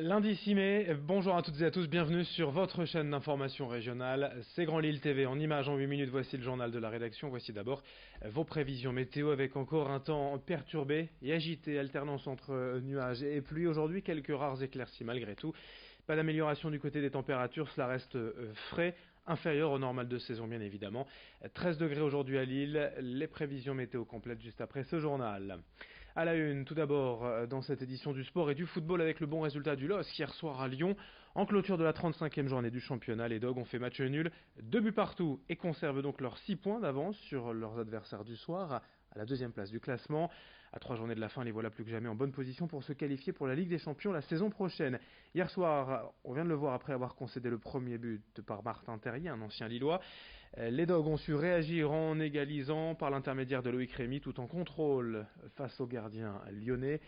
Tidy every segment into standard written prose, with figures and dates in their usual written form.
Lundi 6 mai, bonjour à toutes et à tous, bienvenue sur votre chaîne d'information régionale, c'est Grand Lille TV en images en 8 minutes, voici le journal de la rédaction, voici d'abord vos prévisions météo avec encore un temps perturbé et agité, alternance entre nuages et pluie, aujourd'hui quelques rares éclaircies malgré tout, pas d'amélioration du côté des températures, cela reste frais, inférieur au normal de saison bien évidemment, 13 degrés aujourd'hui à Lille, les prévisions météo complètes juste après ce journal. À la une, tout d'abord, dans cette édition du sport et du football avec le bon résultat du LOSC hier soir à Lyon. En clôture de la 35e journée du championnat, les Dogs ont fait match nul, 2 buts partout et conservent donc leurs 6 points d'avance sur leurs adversaires du soir, à la deuxième place du classement. À 3 journées de la fin, les voilà plus que jamais en bonne position pour se qualifier pour la Ligue des Champions la saison prochaine. Hier soir, on vient de le voir après avoir concédé le premier but par Martin Terrier, un ancien Lillois. Les Dogs ont su réagir en égalisant par l'intermédiaire de Loïc Rémy tout en contrôle face au gardien lyonnais.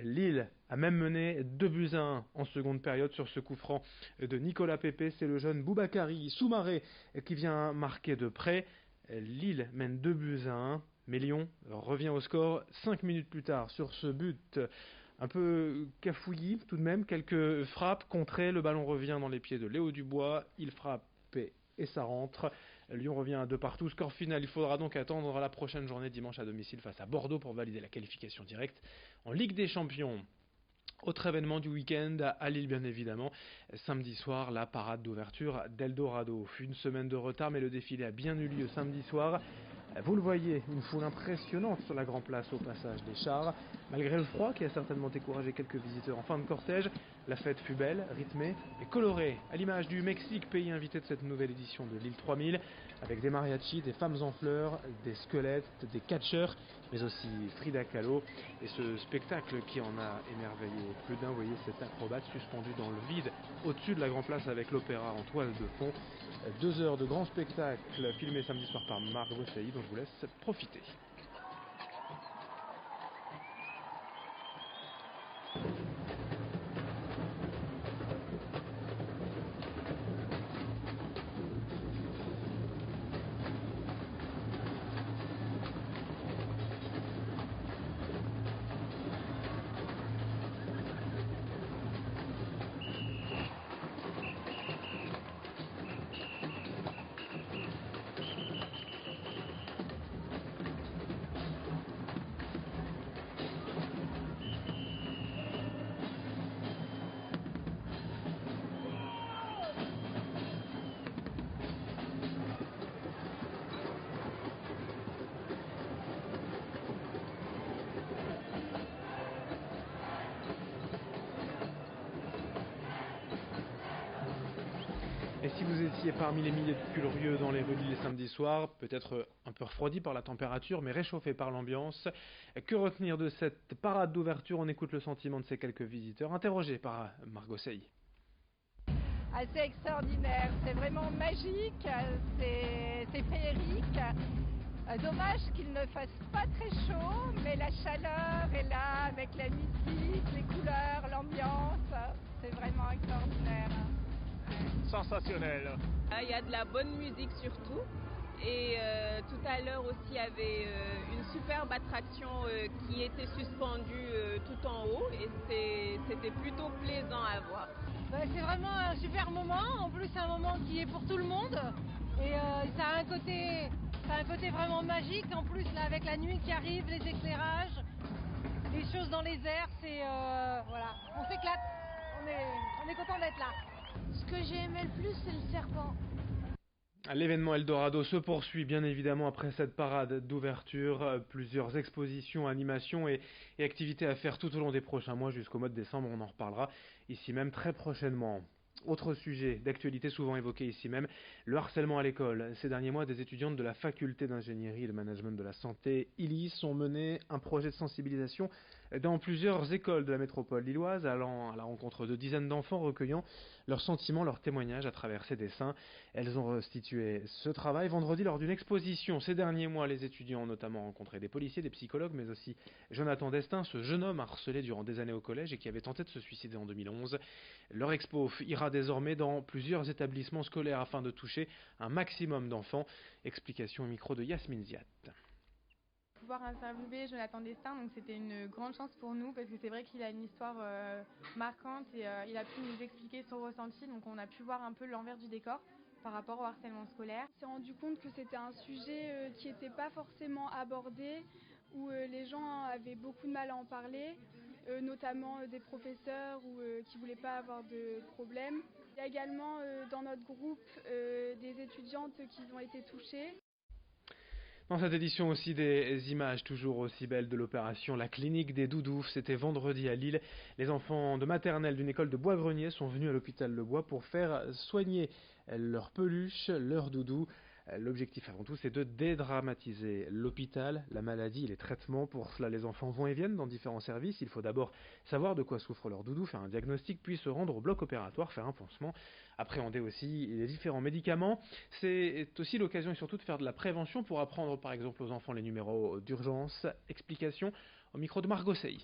Lille a même mené 2-1 en seconde période sur ce coup franc de Nicolas Pepe. C'est le jeune Boubakary Soumaré qui vient marquer de près. Lille mène 2-1. Mais Lyon revient au score 5 minutes plus tard sur ce but un peu cafouillis tout de même, quelques frappes contrées, le ballon revient dans les pieds de Léo Dubois, il frappe et ça rentre. Lyon revient à 2 partout, score final, il faudra donc attendre la prochaine journée dimanche à domicile face à Bordeaux pour valider la qualification directe en Ligue des Champions. Autre événement du week-end à Lille bien évidemment, samedi soir la parade d'ouverture d'Eldorado. Une semaine de retard mais le défilé a bien eu lieu samedi soir. Vous le voyez, une foule impressionnante sur la Grand Place au passage des chars. Malgré le froid qui a certainement découragé quelques visiteurs en fin de cortège, la fête fut belle, rythmée et colorée, à l'image du Mexique, pays invité de cette nouvelle édition de Lille 3000, avec des mariachis, des femmes en fleurs, des squelettes, des catcheurs, mais aussi Frida Kahlo. Et ce spectacle qui en a émerveillé plus d'un, vous voyez cet acrobate suspendu dans le vide au-dessus de la Grand Place avec l'opéra en toile de fond. 2 heures de grand spectacle filmé samedi soir par Marc Brosseilly dont je vous laisse profiter. Et si vous étiez parmi les milliers de curieux dans les rues de Lille samedi soir, peut-être un peu refroidi par la température, mais réchauffé par l'ambiance, que retenir de cette parade d'ouverture? On écoute le sentiment de ces quelques visiteurs, interrogés par Marc Brosseilly. Assez extraordinaire, c'est vraiment magique, c'est féerique. Dommage qu'il ne fasse pas très chaud, mais la chaleur est là avec la musique, les couleurs, l'ambiance, c'est vraiment extraordinaire. Sensationnel. Il y a de la bonne musique surtout. Et tout à l'heure aussi, il y avait une superbe attraction qui était suspendue tout en haut. Et c'était plutôt plaisant à voir. C'est vraiment un super moment. En plus, c'est un moment qui est pour tout le monde. Et ça a un côté vraiment magique. En plus, là, avec la nuit qui arrive, les éclairages, les choses dans les airs, c'est voilà, on s'éclate. On est content d'être là. Ce que j'ai aimé le plus, c'est le serpent. L'événement Eldorado se poursuit bien évidemment après cette parade d'ouverture. Plusieurs expositions, animations et activités à faire tout au long des prochains mois jusqu'au mois de décembre. On en reparlera ici même très prochainement. Autre sujet d'actualité souvent évoqué ici même, le harcèlement à l'école. Ces derniers mois, des étudiantes de la faculté d'ingénierie et de management de la santé, ILIS, ont mené un projet de sensibilisation dans plusieurs écoles de la métropole lilloise, allant à la rencontre de dizaines d'enfants recueillant leurs sentiments, leurs témoignages à travers ces dessins. Elles ont restitué ce travail vendredi lors d'une exposition. Ces derniers mois, les étudiants ont notamment rencontré des policiers, des psychologues, mais aussi Jonathan Destin, ce jeune homme harcelé durant des années au collège et qui avait tenté de se suicider en 2011. Leur expo ira désormais dans plusieurs établissements scolaires afin de toucher un maximum d'enfants. Explication au micro de Yasmine Ziat. pouvoir interviewer Jonathan Destin, donc c'était une grande chance pour nous parce que c'est vrai qu'il a une histoire marquante et il a pu nous expliquer son ressenti, donc on a pu voir un peu l'envers du décor par rapport au harcèlement scolaire. On s'est rendu compte que c'était un sujet qui n'était pas forcément abordé, où les gens avaient beaucoup de mal à en parler, notamment des professeurs qui ne voulaient pas avoir de problème. Il y a également dans notre groupe des étudiantes qui ont été touchées. Dans cette édition aussi, des images toujours aussi belles de l'opération La Clinique des Doudous. C'était vendredi à Lille. Les enfants de maternelle d'une école de Bois-Grenier sont venus à l'hôpital Le Bois pour faire soigner leurs peluches, leurs doudous. L'objectif avant tout, c'est de dédramatiser l'hôpital, la maladie et les traitements. Pour cela, les enfants vont et viennent dans différents services. Il faut d'abord savoir de quoi souffre leur doudou, faire un diagnostic, puis se rendre au bloc opératoire, faire un pansement, appréhender aussi les différents médicaments. C'est aussi l'occasion et surtout de faire de la prévention pour apprendre par exemple aux enfants les numéros d'urgence. Explication au micro de Margot Sey.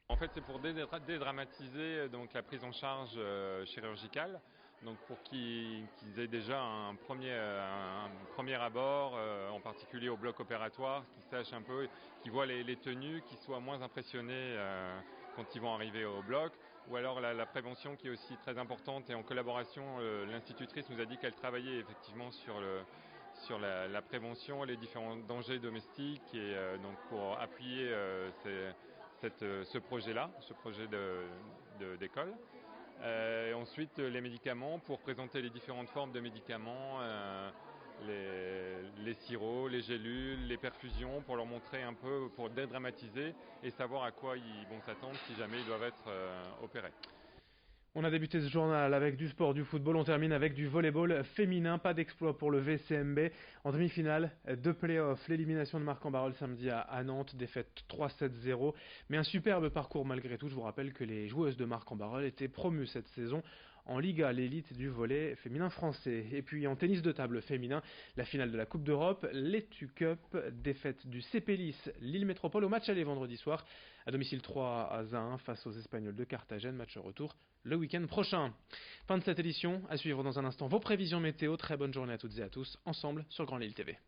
En fait, c'est pour dédramatiser donc la prise en charge chirurgicale, donc pour qu'ils aient déjà un premier abord, en particulier au bloc opératoire, qu'ils sachent un peu, qu'ils voient les tenues, qu'ils soient moins impressionnés quand ils vont arriver au bloc, ou alors la prévention qui est aussi très importante, et en collaboration, l'institutrice nous a dit qu'elle travaillait effectivement sur la prévention, les différents dangers domestiques, et donc pour appuyer ce projet-là, ce projet d'école. Ensuite, les médicaments, pour présenter les différentes formes de médicaments, les sirops, les gélules, les perfusions, pour leur montrer un peu, pour dédramatiser et savoir à quoi ils vont s'attendre si jamais ils doivent être opérés. On a débuté ce journal avec du sport, du football, on termine avec du volleyball féminin. Pas d'exploit pour le VCMB. En demi-finale de play-off, l'élimination de Marc-en-Barœul samedi à Nantes, défaite 3-7-0. Mais un superbe parcours malgré tout. Je vous rappelle que les joueuses de Marc-en-Barœul étaient promues cette saison en Liga, l'élite du volley féminin français. Et puis en tennis de table féminin, la finale de la Coupe d'Europe, l'Etu Cup, défaite du CPLIS Lille Métropole au match aller vendredi soir, à domicile 3-1 face aux Espagnols de Carthagène, match retour le week-end prochain. Fin de cette édition, à suivre dans un instant vos prévisions météo. Très bonne journée à toutes et à tous, ensemble sur Grand Lille TV.